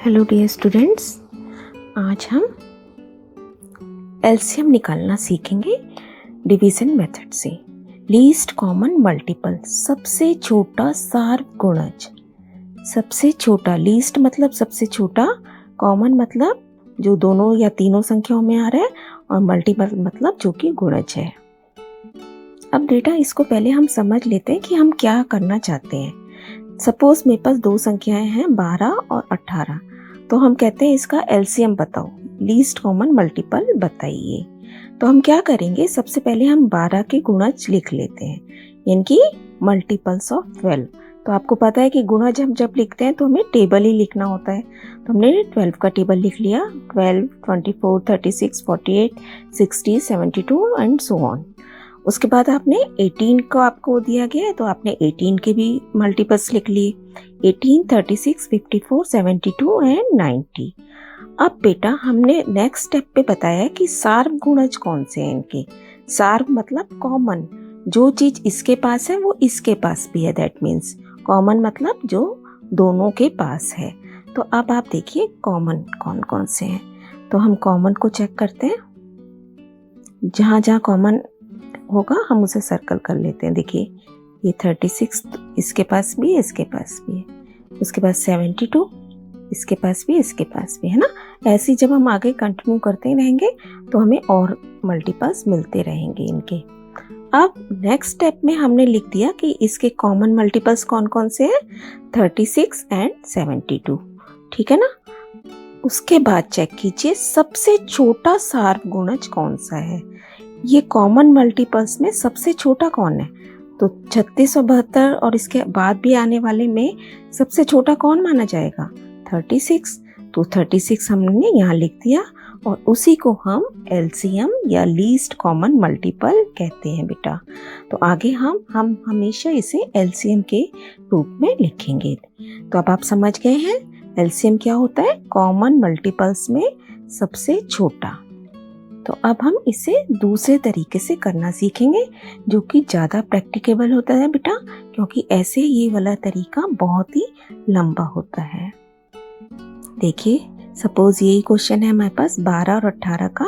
Hello dear students, आज हम LCM निकालना सीखेंगे डिवीजन मेथड से। लीस्ट कॉमन मल्टीपल, सबसे छोटा सार्वगुणज। सबसे छोटा, लीस्ट मतलब सबसे छोटा, कॉमन मतलब जो दोनों या तीनों संख्याओं में आ रहा है, और मल्टीपल मतलब जो कि गुणज है। अब बेटा इसको पहले हम समझ लेते हैं कि हम क्या करना चाहते हैं। सपोज मेरे पास दो संख्याएं हैं 12 और 18, तो हम कहते हैं इसका एलसीएम बताओ, लीस्ट कॉमन मल्टीपल बताइए। तो हम क्या करेंगे, सबसे पहले हम 12 के गुणज लिख लेते हैं, यानी कि मल्टीपल्स ऑफ 12। तो आपको पता है कि गुणज हम जब लिखते हैं तो हमें टेबल ही लिखना होता है। तो हमने 12 का टेबल लिख लिया, 12, 24, 36, 48, 60, 72 एंड सो ऑन। उसके बाद आपने 18 को आपको दिया गया है, तो आपने 18 के भी मल्टीपल्स लिख लिए, 18, 36, 54, 72 एंड 90। अब बेटा हमने नेक्स्ट स्टेप पे बताया कि सार्वगुणज कौन से हैं इनके। सार्व मतलब कॉमन, जो चीज इसके पास है वो इसके पास भी है, दैट मीन्स कॉमन मतलब जो दोनों के पास है। तो अब आप देखिए कॉमन कौन कौन से हैं। तो हम कॉमन को चेक करते हैं, जहाँ जहाँ कॉमन होगा हम उसे सर्कल कर लेते हैं। देखिए ये 36 इसके पास भी है, इसके पास भी है, उसके बाद 72 इसके पास भी, इसके पास भी है ना। ऐसे जब हम आगे कंटिन्यू करते रहेंगे तो हमें और मल्टीपल्स मिलते रहेंगे इनके। अब नेक्स्ट स्टेप में हमने लिख दिया कि इसके कॉमन मल्टीपल्स कौन कौन से हैं, 36 एंड 72, ठीक है ना। उसके बाद चेक कीजिए सबसे छोटा सार्वगुणज कौन सा है। ये कॉमन मल्टीपल्स में सबसे छोटा कौन है, तो 3672 और इसके बाद भी आने वाले में सबसे छोटा कौन माना जाएगा, 36। तो 36 हमने यहाँ लिख दिया और उसी को हम एलसीएम या लीस्ट कॉमन मल्टीपल कहते हैं बेटा। तो आगे हम हमेशा इसे एलसीएम के रूप में लिखेंगे। तो अब आप समझ गए हैं एलसीएम क्या होता है, कॉमन मल्टीपल्स में सबसे छोटा। तो अब हम इसे दूसरे तरीके से करना सीखेंगे, जो कि ज़्यादा प्रैक्टिकेबल होता है बेटा, क्योंकि ऐसे ये वाला तरीका बहुत ही लंबा होता है। देखिए सपोज यही क्वेश्चन है हमारे पास 12 और 18 का।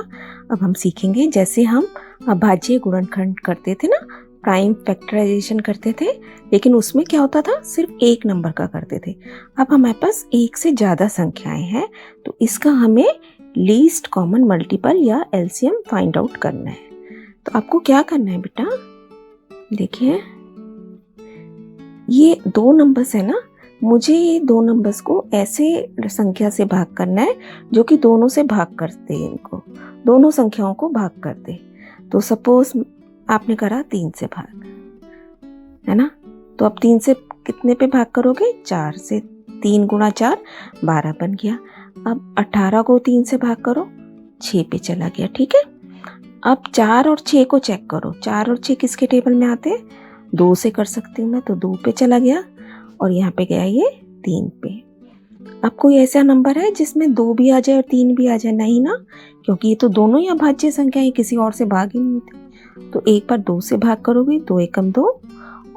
अब हम सीखेंगे जैसे हम अभाज्य गुणनखंड करते थे ना, प्राइम फैक्टराइजेशन करते थे, लेकिन उसमें क्या होता था, सिर्फ एक नंबर का करते थे। अब हमारे पास एक से ज़्यादा संख्याएं हैं, तो इसका हमें लीस्ट कॉमन मल्टीपल या एलसीएम फाइंड आउट करना है। तो आपको क्या करना है बेटा, देखिए ये दो नंबर्स है ना, मुझे ये दो नंबर्स को ऐसे संख्या से भाग करना है जो कि दोनों से भाग करते हैं, इनको दोनों संख्याओं को भाग करते। तो सपोज आपने करा 3 से भाग, है ना। तो अब 3 से कितने पे भाग करोगे, 4 से। 3 गुणा 4 12 बन गया। अब 18 को 3 से भाग करो, 6 पे चला गया, ठीक है। अब 4 और 6 को चेक करो, 4 और 6 किसके टेबल में आते हैं, 2 से कर सकती हूँ मैं, तो 2 पे चला गया, और यहाँ पे गया ये 3 पे। अब कोई ऐसा नंबर है जिसमें 2 भी आ जाए और 3 भी आ जाए, नहीं ना, क्योंकि ये तो दोनों ही अभाज्य संख्या है, किसी और से भाग ही नहीं होती। तो एक बार 2 से भाग करोगे, 2 एकम 2,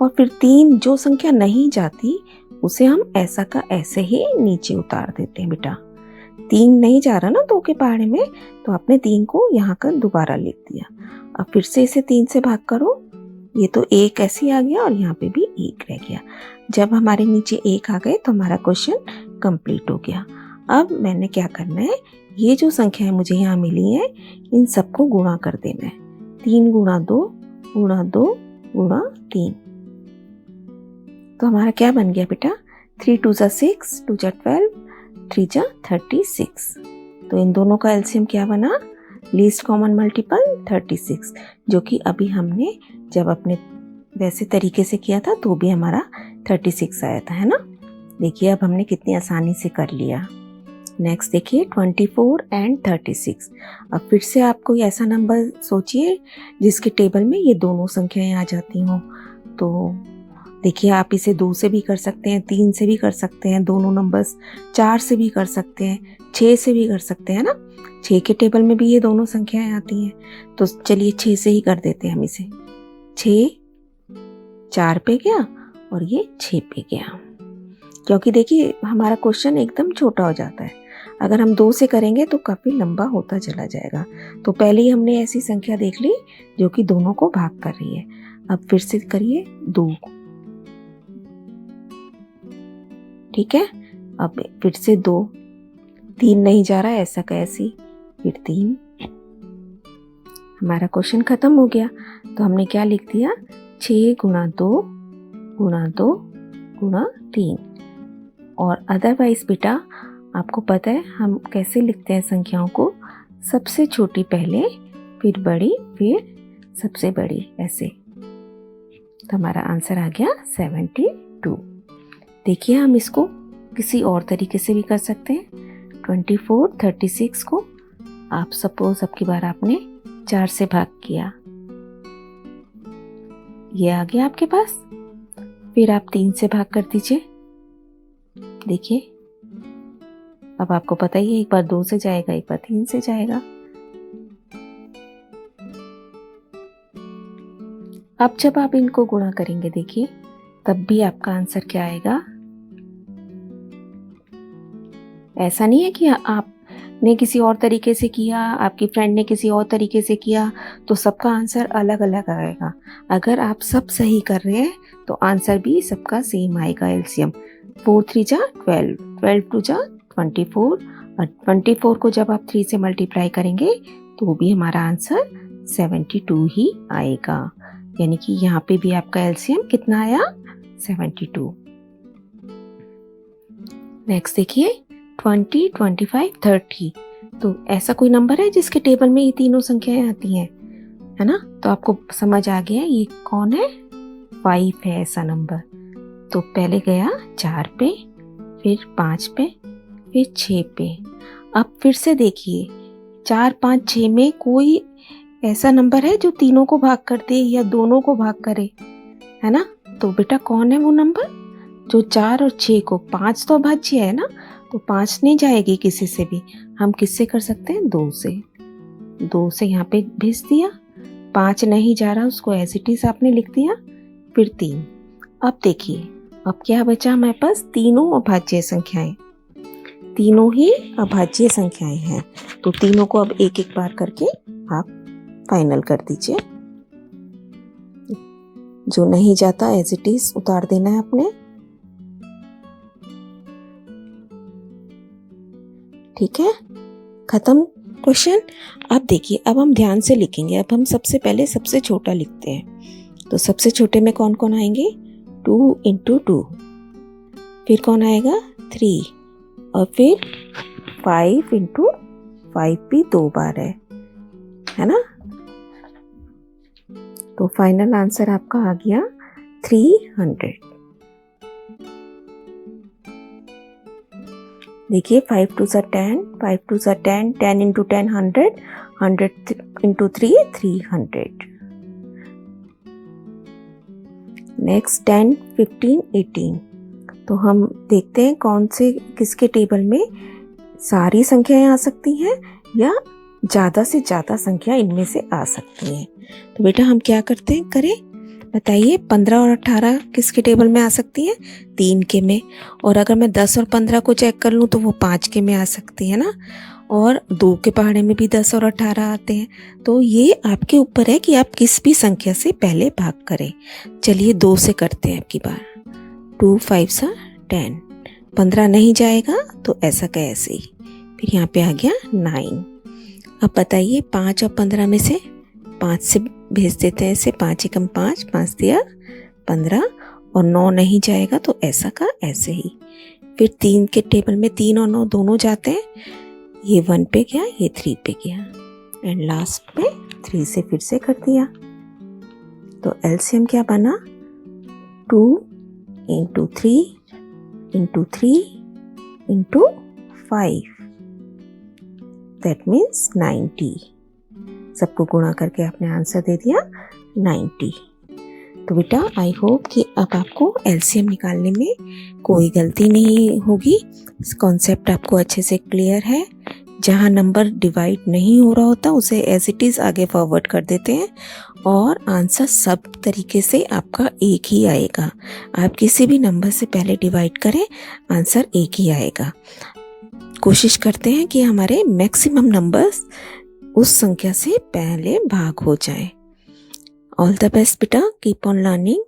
और फिर 3 जो संख्या नहीं जाती उसे हम ऐसा का ऐसे ही नीचे उतार देते हैं बेटा। 3 नहीं जा रहा ना 2 के पहाड़े में, तो आपने 3 को यहाँ कर दोबारा लिख दिया। अब फिर से इसे 3 से भाग करो, ये तो 1 ऐसे आ गया और यहाँ पे भी 1 रह गया। जब हमारे नीचे 1 आ गए तो हमारा क्वेश्चन कंप्लीट हो गया। अब मैंने क्या करना है, ये जो संख्याएं मुझे यहाँ मिली हैं इन सबको गुणा कर देना है, 3 गुणा 2 गुणा 2 गुणा 3। तो हमारा क्या बन गया बेटा, 3 2 जा 6, 2 जा 12, 3 जा 36। तो इन दोनों का एलसीएम क्या बना, लीस्ट कॉमन मल्टीपल 36, जो कि अभी हमने जब अपने वैसे तरीके से किया था तो भी हमारा 36 आया था, है ना। देखिए अब हमने कितनी आसानी से कर लिया। नेक्स्ट देखिए 24 एंड 36। अब फिर से आप कोई ऐसा नंबर सोचिए जिसके टेबल में ये दोनों संख्याएं आ जाती हों। तो देखिए आप इसे 2 से भी कर सकते हैं, 3 से भी कर सकते हैं दोनों नंबर्स, 4 से भी कर सकते हैं, 6 से भी कर सकते हैं ना। 6 के टेबल में भी ये दोनों संख्याएं आती हैं, तो चलिए 6 से ही कर देते हैं हम इसे। 6 4 पे गया और ये 6 पे गया। क्योंकि देखिए हमारा क्वेश्चन एकदम छोटा हो जाता है। अगर हम 2 से करेंगे तो काफ़ी लंबा होता चला जाएगा। तो पहले ही हमने ऐसी संख्या देख ली जो कि दोनों को भाग कर रही है। अब फिर से करिए 2, ठीक है। अब फिर से 2, 3 नहीं जा रहा है, ऐसा कैसी, फिर 3। हमारा क्वेश्चन खत्म हो गया। तो हमने क्या लिख दिया, 6 गुणा 2 गुणा 2 गुणा 3। और अदरवाइज बेटा आपको पता है हम कैसे लिखते हैं संख्याओं को, सबसे छोटी पहले, फिर बड़ी, फिर सबसे बड़ी, ऐसे। तो हमारा आंसर आ गया 72। देखिए हम इसको किसी और तरीके से भी कर सकते हैं। 24, 36 को आप सपोज अब की बार आपने 4 से भाग किया, ये आ गया आपके पास। फिर आप 3 से भाग कर दीजिए। देखिए अब आपको पता ही है, एक बार 2 से जाएगा, एक बार 3 से जाएगा। अब जब आप इनको गुणा करेंगे देखिए, तब भी आपका आंसर क्या आएगा। ऐसा नहीं है कि आपने किसी और तरीके से किया, आपकी फ्रेंड ने किसी और तरीके से किया, तो सबका आंसर अलग अलग आएगा। अगर आप सब सही कर रहे हैं तो आंसर भी सबका सेम आएगा। एलसीएम 4 3 जा 12, 12 2 जा 24, और 24 को जब आप 3 से मल्टीप्लाई करेंगे तो भी हमारा आंसर 72 ही आएगा। यानी कि यहाँ पे भी आपका एलसीएम कितना आया, 72। नेक्स्ट देखिए 20, 25, 30। तो ऐसा कोई नंबर है जिसके टेबल में ये तीनों संख्याएं आती हैं, है ना। तो आपको समझ आ गया ये कौन है, 5 है ऐसा नंबर। तो पहले गया 4 पे, फिर 5 पे, फिर 6 पे। अब फिर से देखिए 4, 5, 6 में कोई ऐसा नंबर है जो तीनों को भाग कर दे या दोनों को भाग करे, है ना। तो बेटा कौन है वो नंबर जो 4 और 6 को, 5 तो अभाज्य है ना, तो 5 नहीं जाएगी किसी से भी। हम किससे कर सकते हैं, 2 से। 2 से यहाँ पे भेज दिया, 5 नहीं जा रहा, उसको एज इट इज आपने लिख दिया, फिर 3। अब देखिए अब क्या बचा हमारे पास, तीनों अभाज्य संख्याएं, तीनों ही अभाज्य संख्याएं हैं। तो तीनों को अब एक एक बार करके आप फाइनल कर दीजिए। जो नहीं जाता एज इट इज उतार देना है आपने, ठीक है। खत्म क्वेश्चन। अब देखिए अब हम ध्यान से लिखेंगे। अब हम सबसे पहले सबसे छोटा लिखते हैं। तो सबसे छोटे में कौन कौन आएंगे, 2 × 2, फिर कौन आएगा 3, और फिर 5 × 5 भी 2 बार है ना। तो फाइनल आंसर आपका आ गया 300। देखिए 5 2 10, 5 2 10, 10 × 10 100, 100 × 3 300। नेक्स्ट 10, 15, 18। तो हम देखते हैं कौन से किसके टेबल में सारी संख्याएं आ सकती हैं या ज़्यादा से ज़्यादा संख्या इनमें से आ सकती हैं। तो बेटा हम क्या करते हैं, करें बताइए। 15 और 18 किसके टेबल में आ सकती है, 3 के में। और अगर मैं 10 और 15 को चेक कर लूँ तो वो 5 के में आ सकती है ना। और 2 के पहाड़े में भी 10 और 18 आते हैं। तो ये आपके ऊपर है कि आप किस भी संख्या से पहले भाग करें। चलिए 2 से करते हैं आपकी बार। 2 5 10, 15 नहीं जाएगा तो ऐसा का ऐसे ही, फिर यहाँ पे आ गया 9। अब बताइए 5 और 15 में से 5 से भेज देते हैं, ऐसे 5 × 5, 5 दिया 15, और 9 नहीं जाएगा तो ऐसा का ऐसे ही। फिर 3 के टेबल में 3 और 9 दोनों जाते हैं, ये 1 पे गया, ये 3 पे गया, एंड लास्ट में 3 से फिर से कर दिया। तो एलसीएम क्या बना, 2 × 3 × 3 × 5, दैट मीन्स 90। सबको गुणा करके आपने आंसर दे दिया 90। तो बेटा आई होप कि अब आपको एलसीएम निकालने में कोई गलती नहीं होगी। इस कॉन्सेप्ट आपको अच्छे से क्लियर है। जहाँ नंबर डिवाइड नहीं हो रहा होता उसे एज इट इज़ आगे फॉरवर्ड कर देते हैं और आंसर सब तरीके से आपका एक ही आएगा। आप किसी भी नंबर से पहले डिवाइड करें, आंसर एक ही आएगा। कोशिश करते हैं कि हमारे मैक्सिमम नंबर्स उस संख्या से पहले भाग हो जाए। ऑल द बेस्ट बेटा, कीप ऑन लर्निंग।